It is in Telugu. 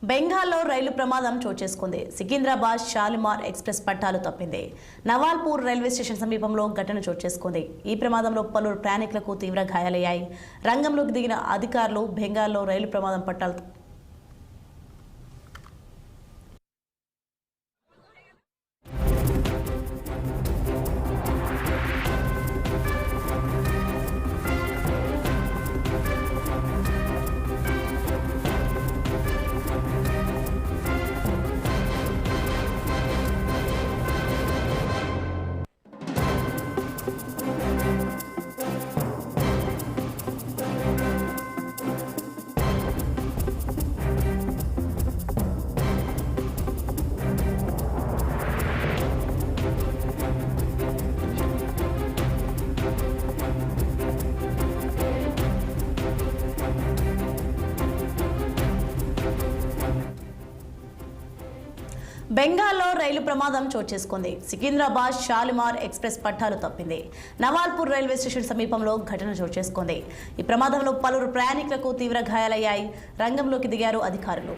బెంగాల్లో రైలు ప్రమాదం చోటు చేసుకుంది. సికింద్రాబాద్ షాలిమార్ ఎక్స్ప్రెస్ పట్టాలు తప్పింది. నవాల్పూర్ రైల్వే స్టేషన్ సమీపంలో ఘటన చోటు చేసుకుంది. ఈ ప్రమాదంలో పలువురు ప్రయాణికులకు తీవ్ర గాయాలయ్యాయి. రంగంలోకి దిగిన అధికారులు బెంగాల్లో రైలు ప్రమాదం పట్టాలు బెంగాల్లో రైలు ప్రమాదం చోటు చేసుకుంది. సికింద్రాబాద్ షాలిమార్ ఎక్స్ప్రెస్ పట్టాలు తప్పింది. నవాల్పూర్ రైల్వే స్టేషన్ సమీపంలో ఘటన చోటు చేసుకుంది. ఈ ప్రమాదంలో పలువురు ప్రయాణికులకు తీవ్ర గాయాలయ్యాయి. రంగంలోకి దిగారు అధికారులు.